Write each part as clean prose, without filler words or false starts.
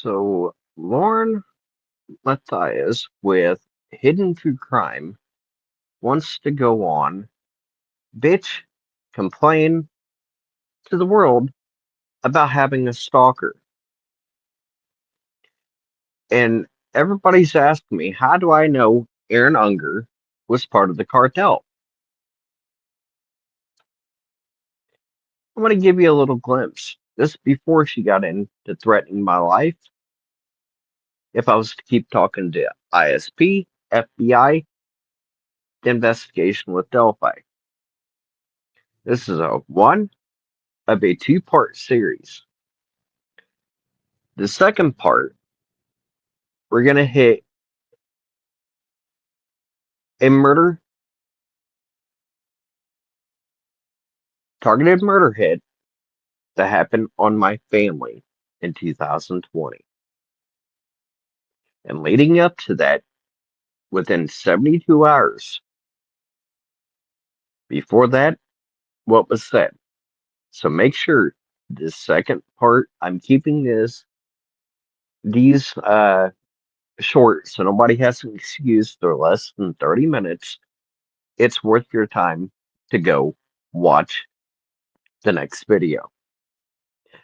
So, Lauren Mathias with Hidden True Crime wants to go on, bitch, complain to the world about having a stalker. And everybody's asking me, how do I know Aaron Unger was part of the cartel? I'm going to give you a little glimpse. This before she got into threatening my life. If I was to keep talking to ISP, FBI, the investigation with Delphi. This is a one of a two-part series. The second part, we're going to hit a targeted murder hit that happened on my family in 2020. And leading up to that, within 72 hours before that, what was said. So make sure this second part, I'm keeping these short so nobody has an excuse. They're less than 30 minutes. It's worth your time to go watch the next video.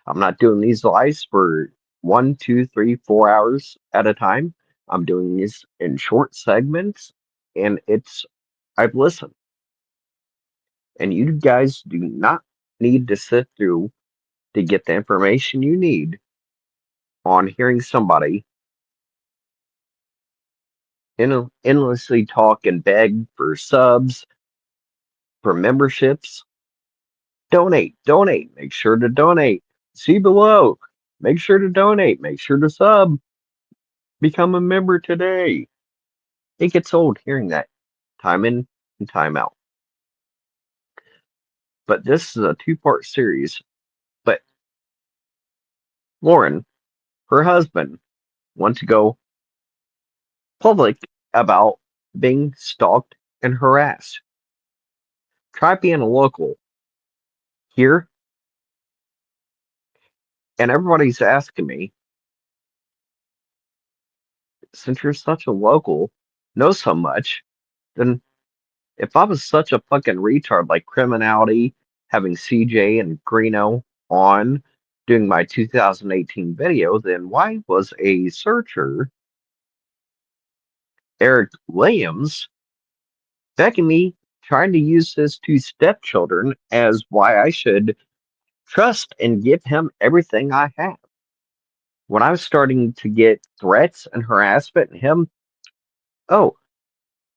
I'm not doing these lives for 1, 2, 3, 4 hours at a time. I'm doing these in short segments, and I've listened. And you guys do not need to sit through to get the information you need on hearing somebody endlessly talk and beg for subs, for memberships. Donate. Make sure to donate. See below. Make sure to donate. Make sure to sub. Become a member today. It gets old hearing that time in and time out. But this is a two-part series. But Lauren, her husband, wants to go public about being stalked and harassed. Try being a local here, and everybody's asking me, since you're such a local, know so much, then if I was such a fucking retard like criminality, having CJ and Greeno on doing my 2018 video, then why was a searcher, Eric Williams, begging me, trying to use his two stepchildren as why I should trust and give him everything I have? When I was starting to get threats and harassment, and him, oh,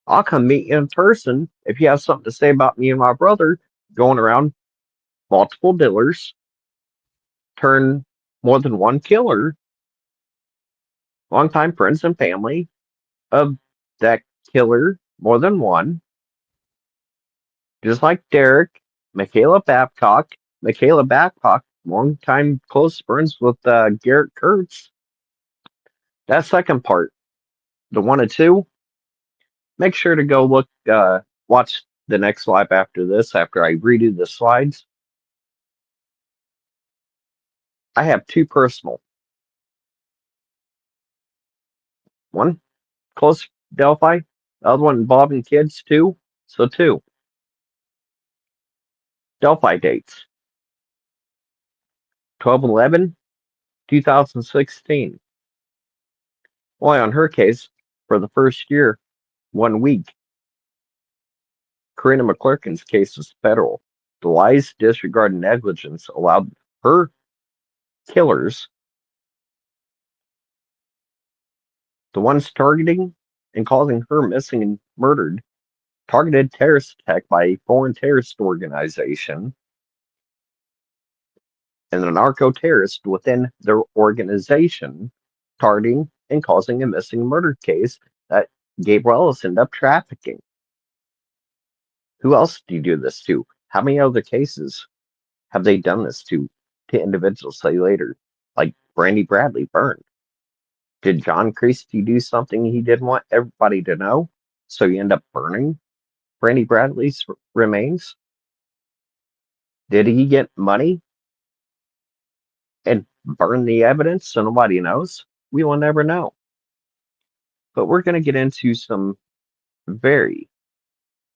I'll come meet you in person if you have something to say about me and my brother, going around multiple dealers, turn more than one killer, longtime friends and family of that killer, more than one, just like Derek, Michaela Babcock, longtime close friends with Garrett Kurtz. That second part, the 1 and 2, make sure to go watch the next live after this, after I redo the slides. I have two personal. One, close Delphi. The other one involving kids, too. So two. Delphi dates 12/11, 2016. Only on her case, for the first year, 1 week. Karina McClurkin's case is federal. The lies, disregard, and negligence allowed her killers, the ones targeting and causing her missing and murdered, targeted terrorist attack by a foreign terrorist organization and a narco terrorist within their organization, targeting and causing a missing murder case that Gabriel Ellis ended up trafficking. Who else do you do this to? How many other cases have they done this to individuals, say later, like Brandy Bradley burned? Did John Christie do something he didn't want everybody to know? So you end up burning Brandy Bradley's remains? Did he get money and burn the evidence so nobody knows? We will never know. But we're going to get into some very,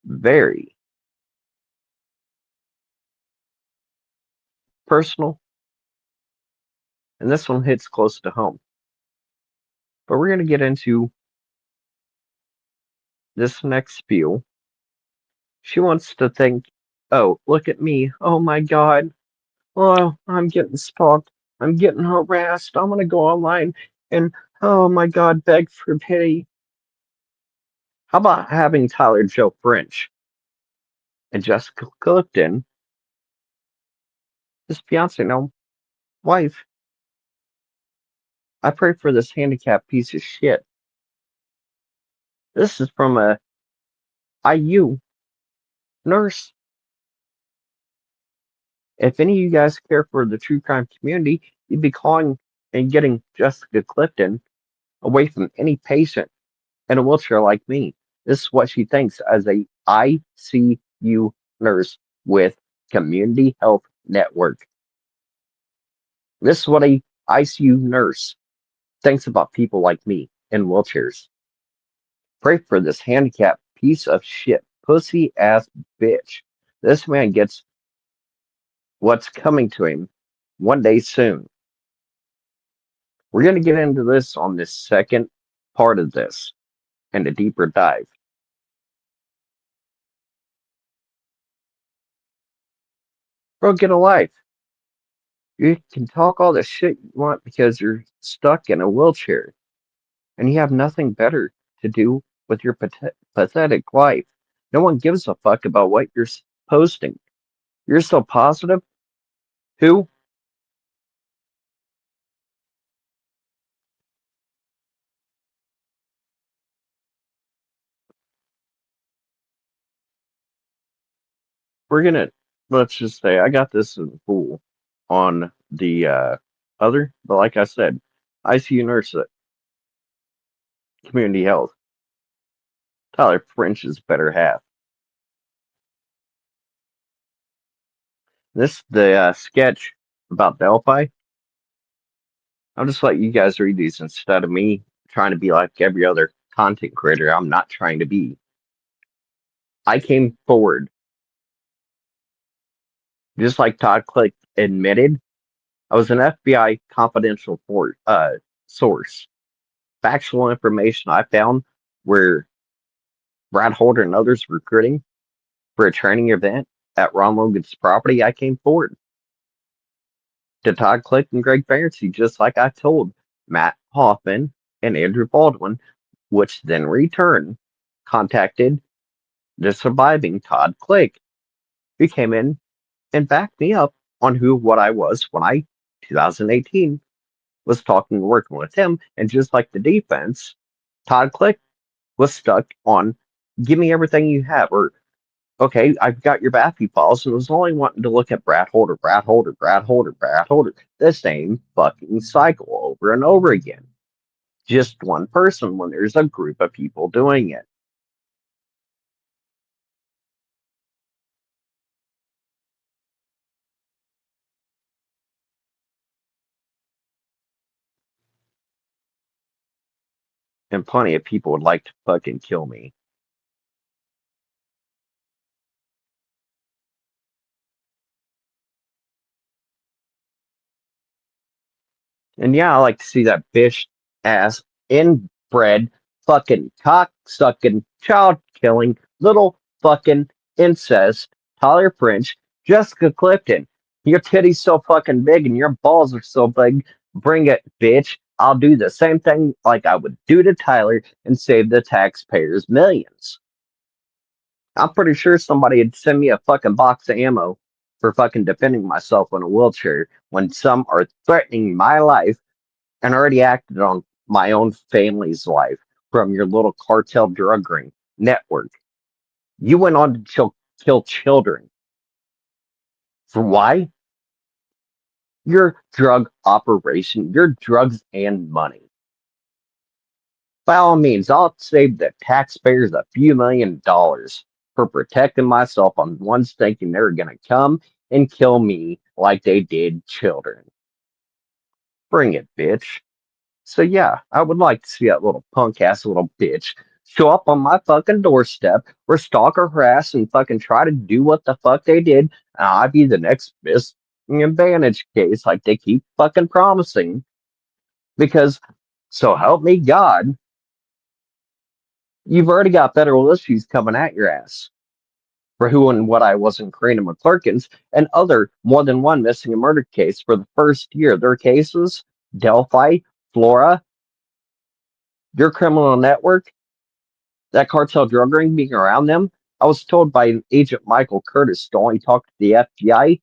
very personal, and this one hits close to home. But we're going to get into this next spiel. She wants to think, oh, look at me. Oh my God. Oh, I'm getting stalked. I'm getting harassed. I'm going to go online and, oh my God, beg for pity. How about having Tyler Joe French and Jessica Clifton, his fiance, now wife? I pray for this handicapped piece of shit. This is from a IU nurse. If any of you guys care for the true crime community, you'd be calling and getting Jessica Clifton away from any patient in a wheelchair like me. This is what she thinks as a ICU nurse with Community Health Network. This is what a ICU nurse thinks about people like me in wheelchairs. Pray for this handicapped piece of shit, pussy ass bitch. This man gets what's coming to him one day soon. We're going to get into this on this second part of this and a deeper dive. Bro, get a life. You can talk all the shit you want because you're stuck in a wheelchair and you have nothing better to do with your pathetic life. No one gives a fuck about what you're posting. You're so positive. Who? We're gonna, let's just say I got this in full on the other, but like I said, ICU nurse at Community Health. Tyler French's better half. This the sketch about Delphi. I'll just let you guys read these instead of me trying to be like every other content creator I'm not trying to be. I came forward, just like Todd Click admitted, I was an FBI confidential source. Factual information I found where Brad Holder and others recruiting for a training event at Ron Logan's property, I came forward to Todd Click and Greg Fancy, just like I told Matt Hoffman and Andrew Baldwin, which then return contacted the surviving Todd Click, who came in and backed me up on what I was when I, 2018, was talking and working with him. And just like the defense, Todd Click was stuck on give me everything you have, or okay, I've got your Baffy files, and was only wanting to look at Brad Holder, Brad Holder, Brad Holder, Brad Holder, the same fucking cycle over and over again. Just one person when there's a group of people doing it. And plenty of people would like to fucking kill me. And yeah, I like to see that bitch ass inbred fucking cock sucking child killing little fucking incest Tyler French Jessica Clifton. Your titty's so fucking big and your balls are so big. Bring it, bitch. I'll do the same thing like I would do to Tyler and save the taxpayers millions. I'm pretty sure somebody would send me a fucking box of ammo for fucking defending myself in a wheelchair when some are threatening my life and already acted on my own family's life from your little cartel drug ring network. You went on to kill children. For why? Your drug operation, your drugs and money. By all means, I'll save the taxpayers a few $1 million for protecting myself on ones thinking they're going to come and kill me like they did children. Bring it, bitch. So yeah, I would like to see that little punk ass little bitch show up on my fucking doorstep or stalk or harass and fucking try to do what the fuck they did, and I'd be the next best advantage case like they keep fucking promising. Because so help me God, you've already got federal issues coming at your ass for who and what I was in Karina McClurkin's and other more than one missing and murder case for the first year. Their cases, Delphi, Flora, your criminal network, that cartel drug ring being around them. I was told by Agent Michael Curtis to only talk to the FBI,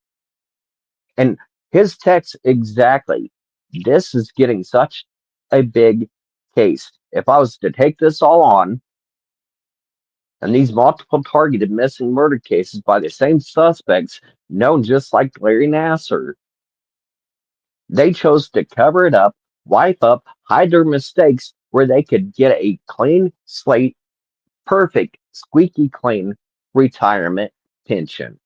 and his text exactly. This is getting such a big case. If I was to take this all on, and these multiple targeted missing murder cases by the same suspects, known just like Larry Nasser, they chose to cover it up, wipe up, hide their mistakes where they could get a clean slate, perfect, squeaky clean retirement pension.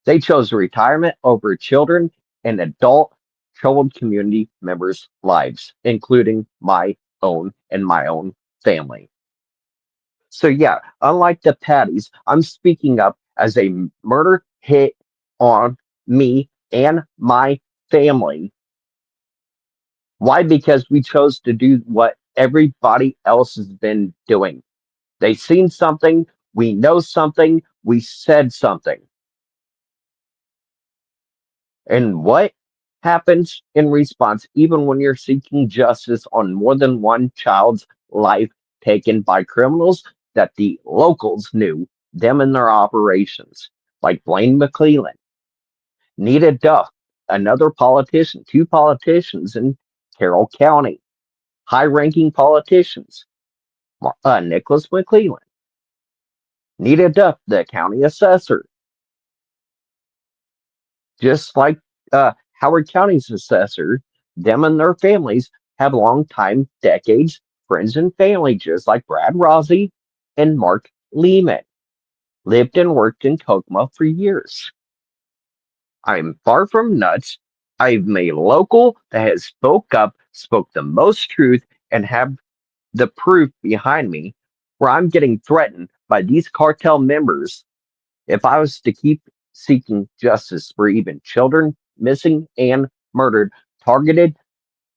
They chose retirement over children and adult troubled community members' lives, including my own and my own family. So, yeah, unlike the Patties, I'm speaking up as a murder hit on me and my family. Why? Because we chose to do what everybody else has been doing. They seen something, we know something, we said something. And what happens in response, even when you're seeking justice on more than one child's life taken by criminals that the locals knew, them and their operations, like Blaine McClellan, Nita Duff, another politician, two politicians in Carroll County, high ranking politicians, Nicholas McClellan, Nita Duff, the county assessor, just like Howard County's assessor, them and their families have long time, decades, friends and family, just like Brad Rossi and Mark Lehman, lived and worked in Kokomo for years. I'm far from nuts. I'm a local that has spoke up, spoke the most truth, and have the proof behind me where I'm getting threatened by these cartel members if I was to keep seeking justice for even children missing and murdered, targeted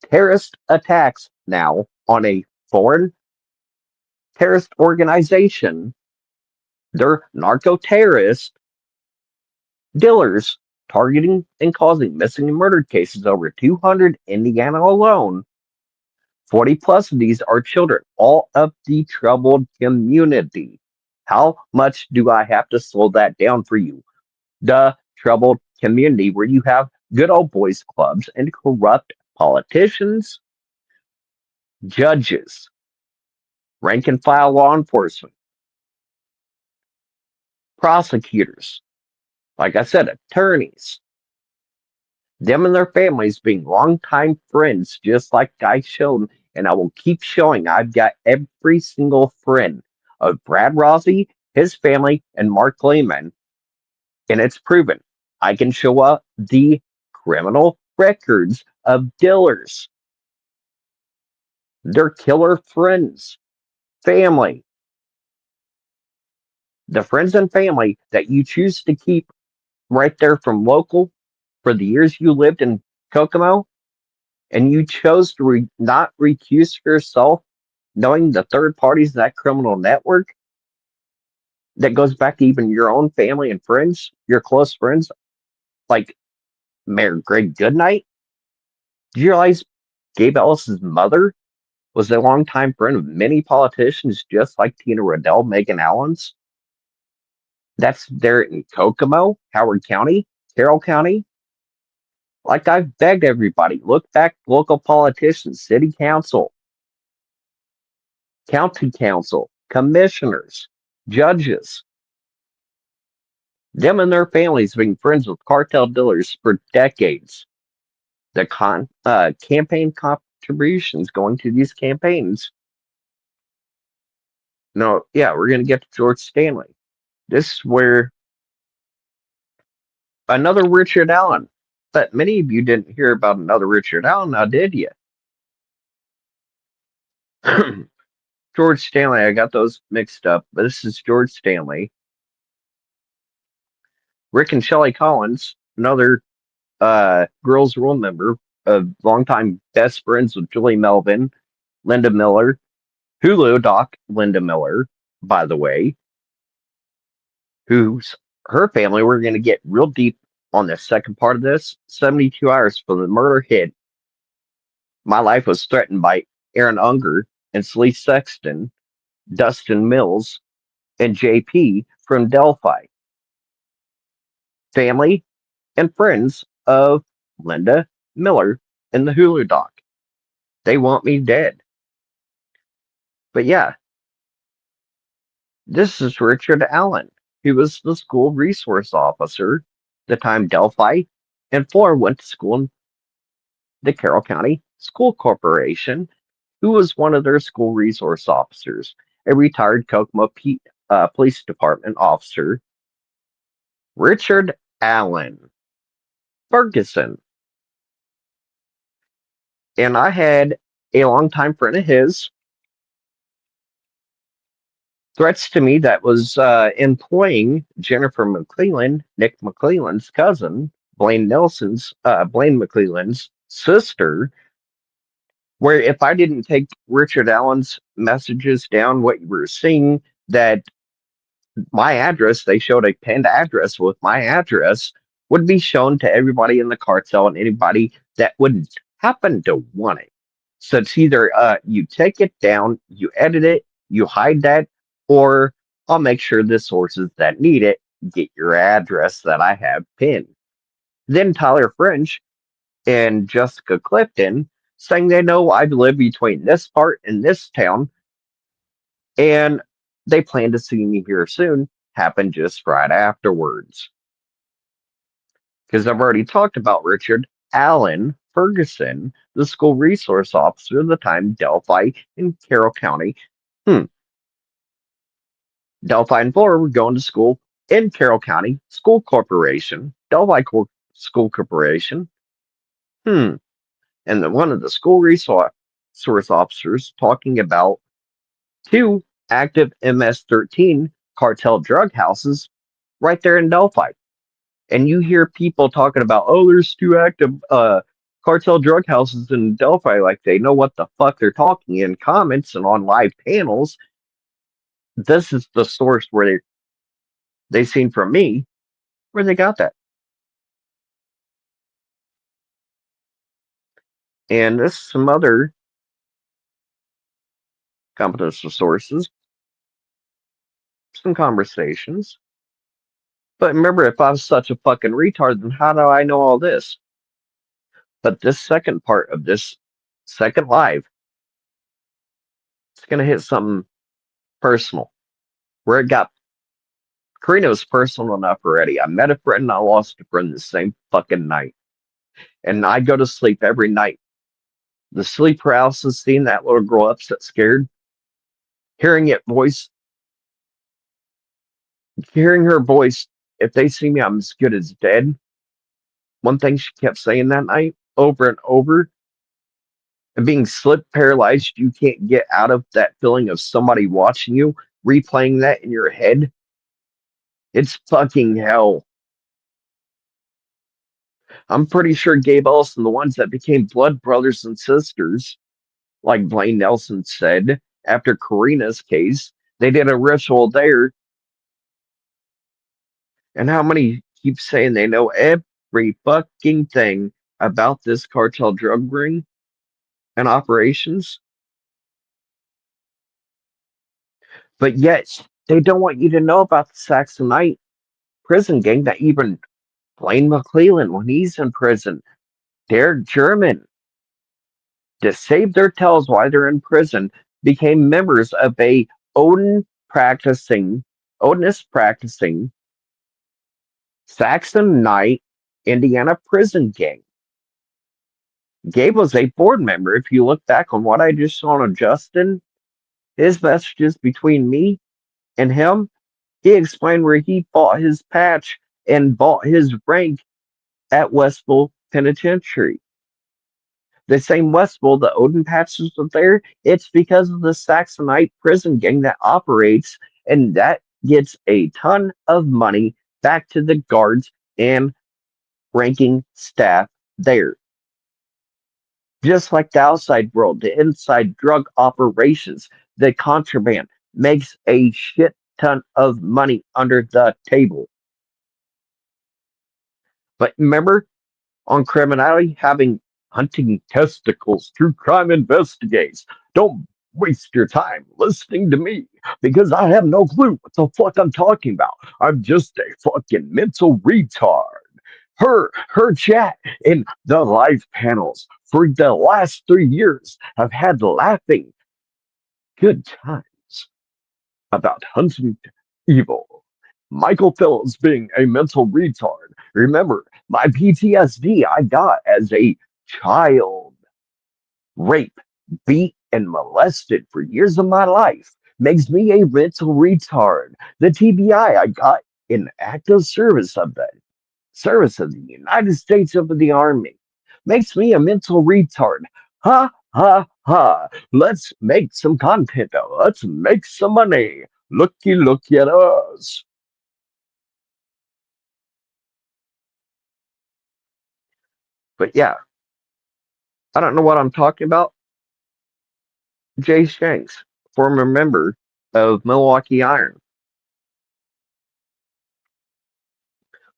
terrorist attacks now on a foreign terrorist organization, they're narco terrorists, dealers, targeting and causing missing and murdered cases over 200 Indiana alone. 40 plus of these are children, all of the troubled community. How much do I have to slow that down for you? The troubled community where you have good old boys clubs and corrupt politicians, judges, rank and file law enforcement, prosecutors, like I said, attorneys, them and their families being longtime friends, just like I showed, and I will keep showing. I've got every single friend of Brad Rossi, his family, and Mark Lehman, and it's proven. I can show up the criminal records of dealers, their killer friends, family, the friends and family that you choose to keep right there from local for the years you lived in Kokomo. and you chose to not recuse yourself, knowing the third parties in that criminal network that goes back to even your own family and friends, your close friends, like Mayor Greg Goodnight. Do you realize Gabe Ellis's mother was a longtime friend of many politicians, just like Tina Riddell, Megan Allen's? That's there in Kokomo, Howard County, Carroll County. Like I've begged everybody, look back local politicians, city council, county council, commissioners, judges. Them and their families have been friends with cartel dealers for decades. The campaign contributions going to these campaigns. No, yeah, we're going to get to George Stanley. This is where another Richard Allen. But many of you didn't hear about another Richard Allen, now did you? George Stanley, I got those mixed up, but this is George Stanley. Rick and Shelley Collins, another Girls Rule member, a longtime best friends with Julie Melvin, Linda Miller, Hulu doc Linda Miller, by the way, who's her family. We're going to get real deep on the second part of this. 72 hours from the murder hit. My life was threatened by Aaron Unger and Celeste Sexton, Dustin Mills, and JP from Delphi, family and friends of Linda Miller and the Hulu doc. They want me dead. But yeah, this is Richard Allen. He was the school resource officer the time Delphi and Flora went to school in the Carroll County School Corporation, who was one of their school resource officers, a retired Kokomo Police Department officer, Richard Allen Ferguson. And I had a longtime friend of his threats to me that was employing Jennifer McClellan, Nick McClellan's cousin, Blaine McClellan's sister, where if I didn't take Richard Allen's messages down, what you were seeing, that my address, they showed a pinned address with my address, would be shown to everybody in the cartel and anybody that would happen to want it. So it's either you take it down, you edit it, you hide that, or I'll make sure the sources that need it get your address that I have pinned. Then Tyler French and Jessica Clifton saying they know I live between this part and this town, and they plan to see me here soon, happened just right afterwards. Because I've already talked about Richard Allen Ferguson, the school resource officer at the time, Delphi in Carroll County. Delphi and Flora were going to school in Carroll County School Corporation, Delphi School Corporation. And one of the school resource officers talking about two active MS-13 cartel drug houses right there in Delphi. And you hear people talking about, oh, there's two active cartel drug houses in Delphi, like they know what the fuck they're talking in comments and on live panels. This is the source where they seen from me where they got that. And this is some other confidential sources, some conversations. But remember, if I was such a fucking retard, then how do I know all this? But this second part of this second live, it's going to hit something personal. Where it got Greeno's personal enough already. I met a friend and I lost a friend the same fucking night. And I go to sleep every night. The sleep paralysis, seeing that little girl upset, scared, hearing hearing her voice, if they see me, I'm as good as dead. One thing she kept saying that night over and over, and being slip paralyzed, you can't get out of that feeling of somebody watching you, replaying that in your head. It's fucking hell. I'm pretty sure Gabe Ellis and the ones that became blood brothers and sisters, like Blaine Nelson said, after Karina's case, they did a ritual there. And how many keep saying they know every fucking thing about this cartel drug ring and operations, but yet they don't want you to know about the Saxonite prison gang that even Blaine McClellan, when he's in prison, they're German. To save their tails while they're in prison, became members of a Odin practicing, Odinist practicing Saxon Knight Indiana prison gang. Gabe was a board member. If you look back on what I just saw on Justin, his messages between me and him, he explained where he bought his patch and bought his rank at Westville Penitentiary. The same Westville the Odin patches are there, it's because of the Saxonite prison gang that operates, and that gets a ton of money back to the guards and ranking staff there. Just like the outside world, the inside drug operations, the contraband makes a shit ton of money under the table. But remember, on criminality, having hunting testicles, true crime investigates. Don't waste your time listening to me because I have no clue what the fuck I'm talking about. I'm just a fucking mental retard. Her chat in the live panels for the last 3 years have had laughing good times about hunting evil. Michael Phillips being a mental retard. Remember, my PTSD I got as a child, raped, beat, and molested for years of my life makes me a mental retard. The TBI I got in active service of the United States of the Army makes me a mental retard. Ha ha ha. Let's make some content. Let's make some money. Looky at us. But yeah, I don't know what I'm talking about. Jay Shanks, former member of Milwaukee Iron.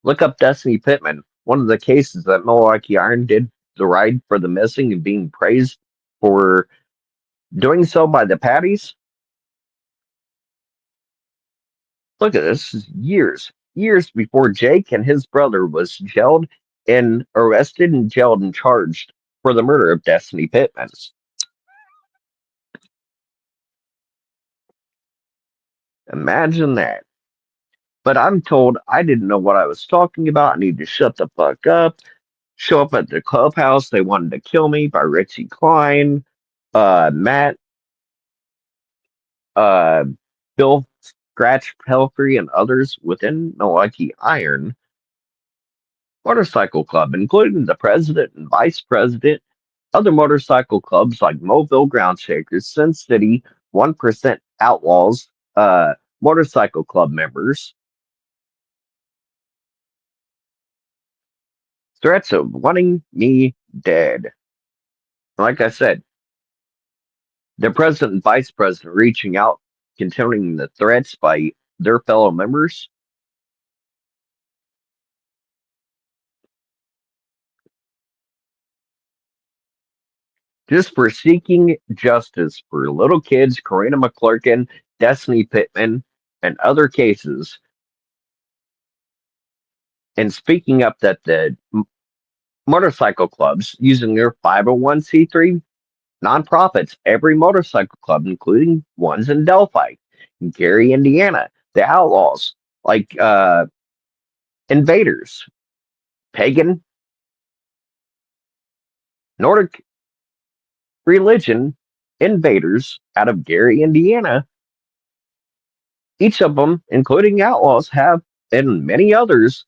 Look up Destiny Pittman. One of the cases that Milwaukee Iron did the ride for the missing and being praised for doing so by the Patties. Look at this. This is years before Jake and his brother was jailed and arrested and jailed and charged for the murder of Destiny Pittman. Imagine that. But I'm told I didn't know what I was talking about. I need to shut the fuck up. Show up at the clubhouse. They wanted to kill me by Richie Kline, Matt, uh, Bill Scratch Pelfrey, and others within Milwaukee Iron Motorcycle Club, including the president and vice president. Other motorcycle clubs like Mobile Ground Shakers, Sin City, 1% Outlaws, motorcycle club members. Threats of wanting me dead. Like I said, the president and vice president reaching out, continuing the threats by their fellow members. Just for seeking justice for little kids, Karina McClurkin, Destiny Pittman, and other cases. And speaking up that the motorcycle clubs using their 501c3 nonprofits, every motorcycle club, including ones in Delphi, in Gary, Indiana, the Outlaws, like Invaders, Pagan, Nordic Religion, Invaders out of Gary, Indiana. Each of them, including Outlaws, have, and many others,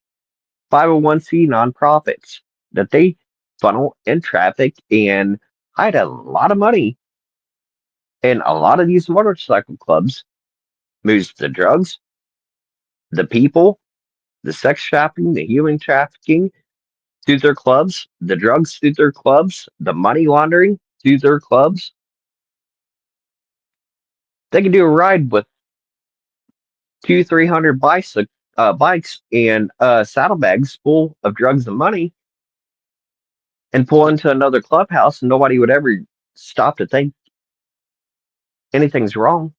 501c nonprofits that they funnel and traffic and hide a lot of money. And a lot of these motorcycle clubs moves the drugs, the people, the sex trafficking, the human trafficking, through their clubs, the drugs through their clubs, the money laundering through their clubs. They can do a ride with 300 bikes and saddlebags full of drugs and money and pull into another clubhouse and nobody would ever stop to think anything's wrong.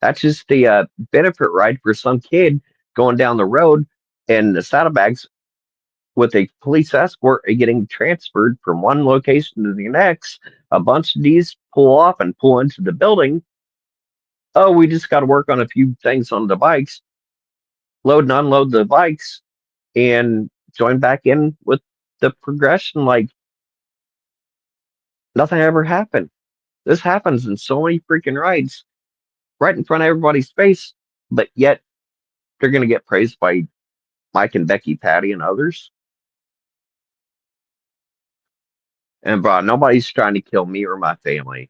That's just the benefit ride for some kid going down the road and the saddlebags with a police escort are getting transferred from one location to the next. A bunch of these pull off and pull into the building. Oh, we just got to work on a few things on the bikes, load and unload the bikes, and join back in with the progression like nothing ever happened. This happens in so many freaking rides right in front of everybody's face, but yet they're going to get praised by Mike and Becky, Patty, and others. And bro, nobody's trying to kill me or my family.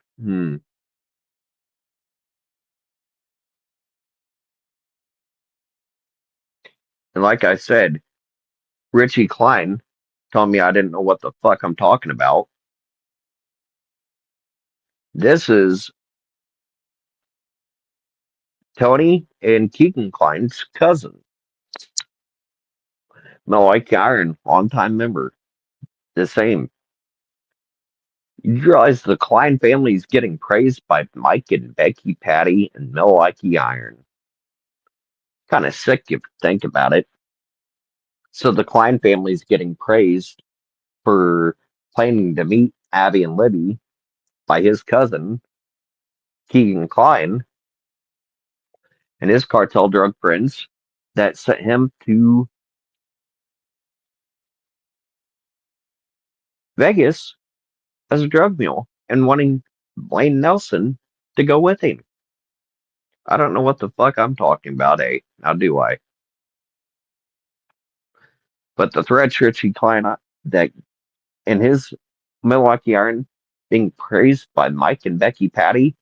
And like I said, Richie Kline told me I didn't know what the fuck I'm talking about. This is Tony and Keegan Kline's cousin, Mike Iron, longtime member. The same. You realize the Kline family is getting praised by Mike and Becky, Patty, and Milwaukee Iron. Kind of sick if you think about it. So the Kline family is getting praised for planning to meet Abby and Libby by his cousin, Keegan Kline, and his cartel drug friends that sent him to Vegas as a drug mule and wanting Blaine Nelson to go with him. I don't know what the fuck I'm talking about, eh? Now do I? But the threat Richie Kline that and his Milwaukee Iron being praised by Mike and Becky Patty,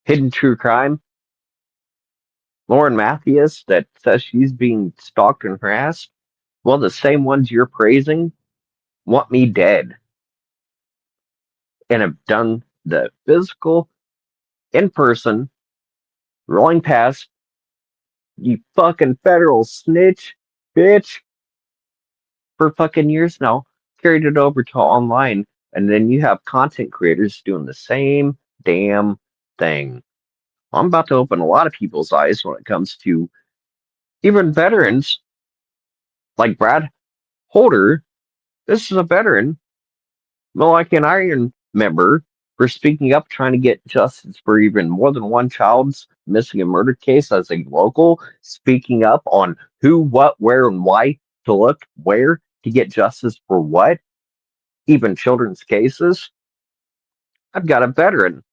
Hidden True Crime, Lauren Mathias that says she's being stalked and harassed. Well, the same ones you're praising want me dead and have done the physical in person rolling past you fucking federal snitch bitch for fucking years now, carried it over to online, and then you have content creators doing the same damn thing. I'm about to open a lot of people's eyes when it comes to even veterans like Brad Holder. This is a veteran, like an Iron member, for speaking up, trying to get justice for even more than one child's missing and murder case as a local, speaking up on who, what, where, and why to look where to get justice for what, even children's cases. I've got a veteran.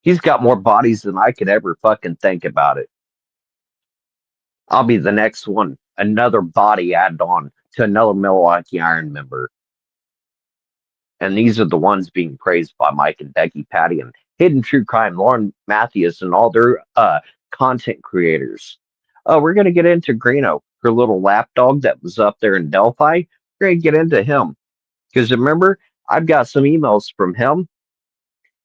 He's got more bodies than I could ever fucking think about it. I'll be the next one, another body added on to another Milwaukee Iron member. And these are the ones being praised by Mike and Becky, Patty, and Hidden True Crime, Lauren Mathias, and all their content creators. We're going to get into Greeno, her little lapdog that was up there in Delphi. We're going to get into him. Because remember, I've got some emails from him.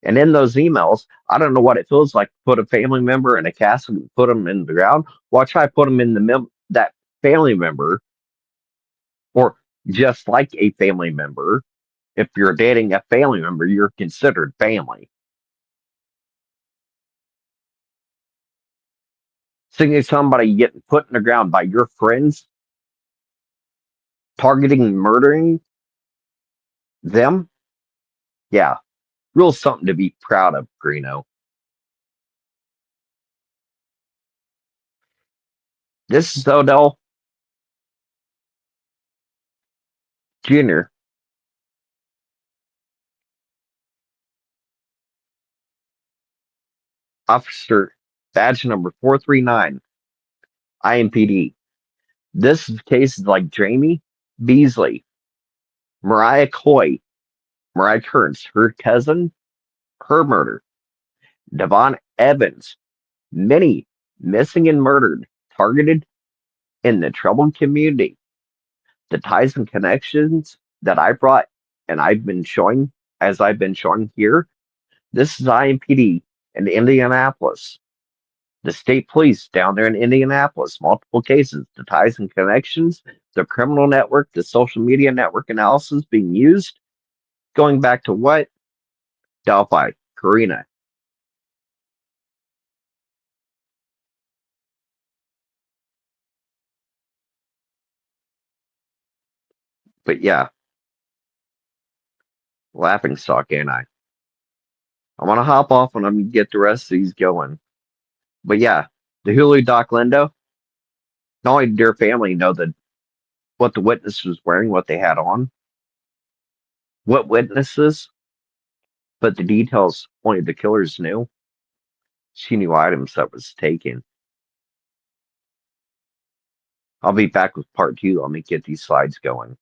And in those emails, I don't know what it feels like to put a family member in a casket and put them in the ground. Well, I try to put them in that family member, or just like a family member. If you're dating a family member, you're considered family. Seeing somebody getting put in the ground by your friends, targeting and murdering them, yeah, real something to be proud of, Greeno. This is Odell Jr., officer badge number 439, IMPD. This is cases like Jamie Beasley, Mariah Coy, Mariah Kearns, her cousin, her murder, Devon Evans, many missing and murdered, targeted in the troubled community. The ties and connections that I brought and I've been showing, as I've been showing here, this is IMPD in Indianapolis. The state police down there in Indianapolis, multiple cases, the ties and connections, the criminal network, the social media network analysis being used, going back to what? Delphi, greeno. But yeah, laughing stock, ain't I? I want to hop off and I'm gonna get the rest of these going. But yeah, the Hulu Doc Lindo, not only did their family know that what the witness was wearing, what they had on, what witnesses, but the details only the killers knew. She knew items that was taken. I'll be back with part two. Let me get these slides going.